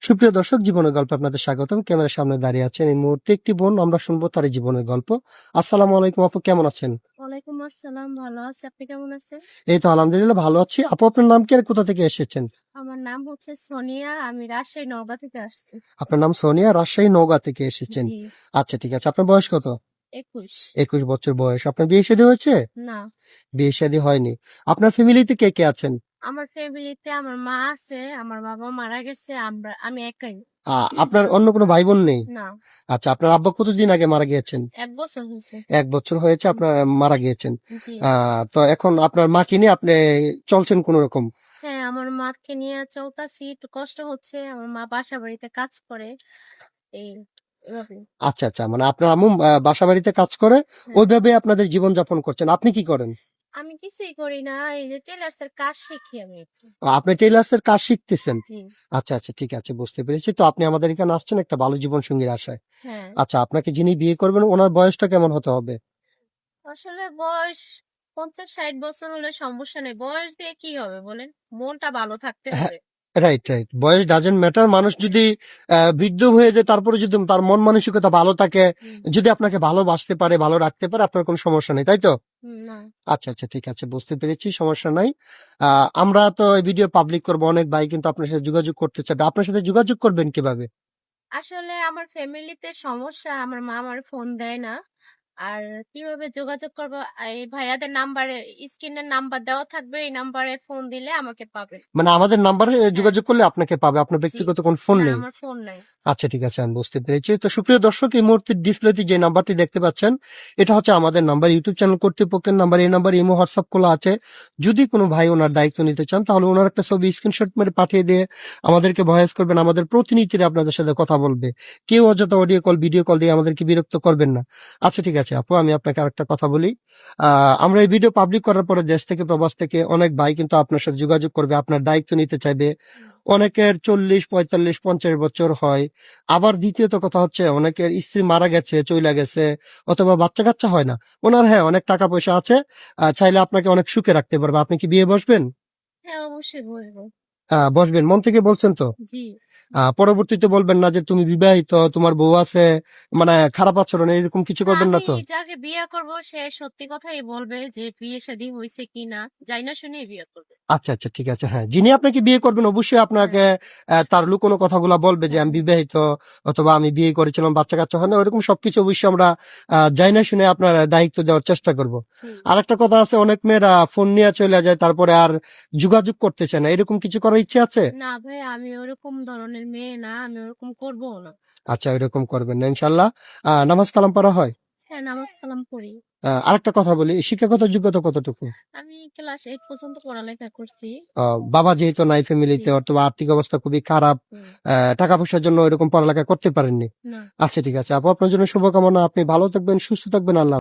সুপ্রিয় দর্শক, জীবনের গল্পে আপনাদের স্বাগতম। ক্যামেরার সামনে দাঁড়িয়ে আছেন এই মুহূর্তে একটি বোন। আমরা শুনবো তার জীবনের গল্প। আসসালামু আলাইকুম আপু, কেমন আছেন? ওয়ালাইকুম আসসালাম, ভালো আছি। আপনি কেমন আছেন? এই তো আলহামদুলিল্লাহ ভালো আছি। আপু, আপনার নাম কি আর কোথা থেকে এসেছেন? আমার নাম হচ্ছে সোনিয়া, আমি রাজশাহী নওগাঁ থেকে আসছি। আপনার নাম সোনিয়া, রাজশাহী নওগাঁ থেকে এসেছেন। জি। আচ্ছা, ঠিক আছে। আপনার বয়স কত? 21। 21 বছর বয়স। আপনার বিয়ে শাদী হয়েছে? না, বিয়ে শাদী হয়নি। আপনার ফ্যামিলিতে কে কে আছেন? আমার ফ্যামিলিতে আমার মা আছে, আমার বাবা মারা গেছে, আমি একাই। আপনার অন্য কোনো ভাই বোন নেই? না, আচ্ছা, আপনার আব্বা কতদিন আগে মারা গিয়েছেন? 1 বছর হয়েছে। 1 বছর হয়েছে আপনার মারা গিয়েছেন। জি। তো এখন আপনার মাকে নিয়ে আপনি চলছেন কোন রকম? হ্যাঁ, আমার মাকে নিয়ে চলতাছি, একটু কষ্ট হচ্ছে। আমার মা বাসা বাড়িতে কাজ করে, এই এভাবে। আচ্ছা, আচ্ছা। মানে আপনার আম্মু বাসা বাড়িতে কাজ করে, হ্যাঁ, ওইভাবে আপনাদের জীবনযাপন করছেন। আপনি কি করেন? আমি কিছুই করি না, এই যে টেলার্স এর কাজ শিখি আমি একটু। আপনি টেইলার্স এর কাজ শিখতেছেন। জি। আচ্ছা, আচ্ছা, ঠিক আছে, বুঝতে পেরেছি। তো আপনি আমাদের এখানে আসছেন একটা ভালো জীবন সঙ্গীর আশায়। হ্যাঁ, আচ্ছা, আপনাকে যিনি বিয়ে করবেন ওনার বয়সটা কেমন হতে হবে? আসলে বয়স 50-60 বছর হলে সমস্যা নেই। বয়স দিয়ে কি হবে বলেন? মনটা ভালো থাকতে হ্যাঁ, হবে। Right, right. বয়স ডাজন্ট ম্যাটার। মানুষ যদি বৃদ্ধ হয়ে যায় তারপরে যদি তার মন মানসিকতা ভালো থাকে, হুম, যদি আপনাকে ভালোবাসতে পারে, ভালো রাখতে পারে, আপনার কোনো সমস্যা নেই, তাই তো? না। আচ্ছা, আচ্ছা, ঠিক আছে, বুঝতে পেরেছি, সমস্যা নাই। আমরা তো এই ভিডিও পাবলিক করবো, অনেক ভাই কিন্তু আপনার সাথে যোগাযোগ করতে চাবে। আপনার সাথে যোগাযোগ করবেন কিভাবে? আসলে আমার ফ্যামিলিতে সমস্যা, আমার মা আমার ফোন দেয় না। আর কিভাবে যোগাযোগ করবো? এই ভাইয়াদের নাম্বারে, স্ক্রিনের নাম্বার দেওয়া থাকবে, এই নাম্বারে ফোন দিলে আমাকে পাবেন। মানে আমাদের নাম্বারে হ্যাঁ, যোগাযোগ করলে আপনাকে পাবে, আপনার জি। ব্যক্তিগত কোন ফোন না, নেই? আমার ফোন নাই। আচ্ছা, ঠিক আছে, আমি বুঝতে পেরেছি। তো সুপ্রিয় দর্শক, এই মুহূর্তে ডিসপ্লেতে যে নাম্বারটি দেখতে পাচ্ছেন, এটা হচ্ছে আমাদের নাম্বার, ইউটিউব চ্যানেল কর্তৃপক্ষের নাম্বার। এই নাম্বার ইমো হোয়াটসঅ্যাপ খোলা আছে। যদি কোনো ভাই ওনার দায়িত্ব নিতে চান তাহলে ওনার একটা ছবি স্ক্রিনশট মেরে পাঠিয়ে দিয়ে আমাদেরকে ভয়েস করবেন। আমাদের প্রতিনিধিরা আপনাদের সাথে কথা বলবে। কেউ অযথা অডিও কল, ভিডিও কল দিয়ে আমাদেরকে বিরক্ত করবেন না। আচ্ছা, ঠিক আছে আপু, আমি আপনাকে আরেকটা কথা বলি। আমরা এই ভিডিও পাবলিক করার পরে দেশ থেকে প্রবাস থেকে অনেক ভাই কিন্তু আপনার সাথে যোগাযোগ করবে, আপনার দায়িত্ব নিতে চাইবে। হুম, অনেকের 40, 45, 50 বছর হয়। আবার দ্বিতীয়ত কথা হচ্ছে অনেকের স্ত্রী মারা গেছে, চইলা গেছে, অথবা বাচ্চা কাচ্চা হয় না। ওনার হ্যাঁ অনেক টাকা পয়সা আছে, চাইলে আপনাকে অনেক সুখে রাখতে পারবে। আপনি কি বিয়ে বসবেন? হ্যাঁ, অবশ্যই বসবো। বসবেন, মন থেকে বলছেন তো? জি। পরবর্তীতে বলবেন না যে তুমি বিবাহিত, তোমার বউ আছে, মানে খারাপ আচরণ এরকম কিছু না, করবেন না আমি তো? যাকে বিয়ে করব সে সত্যি কথাই বলবে যে বিয়ে শাদী হয়েছে কিনা, যাই না শুনে বিয়ে করবে। আচ্ছা, আচ্ছা, ঠিক আছে। হ্যাঁ, যিনি আপনাকে বিয়ে করবেন অবশ্যই হ্যাঁ, আপনাকে তার লুকোনো কথাগুলা বলবে যে হ্যাঁ, আমি বিবাহিত, অথবা আমি বিয়ে করেছিলাম, বাচ্চা কাচ্চা হয় না, ওইরকম সবকিছু অবশ্যই আমরা যাই না শুনে আপনার দায়িত্ব দেওয়ার চেষ্টা করব। জি। আর একটা কথা আছে, অনেক মেয়েরা ফোন নিয়ে চলে যায়, তারপরে আর যোগাযোগ করতে চায় না। এরকম কিছু করার ইচ্ছে আছে? না ভাই, আমি ওরকম ধরনের মেয়ে না, আমি ওরকম করবো না। আচ্ছা, ওইরকম করবেন না ইনশাল্লাহ। নামাজ কালাম পড়া হয়? হ্যাঁ, নামাজ কালাম পড়ি। আরেকটা কথা বলি, শিক্ষাগত যোগ্যতা কতটুকু? আমি ক্লাস 8 পর্যন্ত পড়ালেখা করছি। বাবা যেহেতু নাই জি। ফ্যামিলিতে, অথবা আর্থিক অবস্থা খুবই খারাপ, হুম, টাকা পয়সার জন্য ওইরকম পড়ালেখা করতে পারেননি। না। আচ্ছা, ঠিক আছে আপু, আপনার জন্য শুভকামনা। আপনি ভালো থাকবেন, সুস্থ থাকবেন। আল্লাহ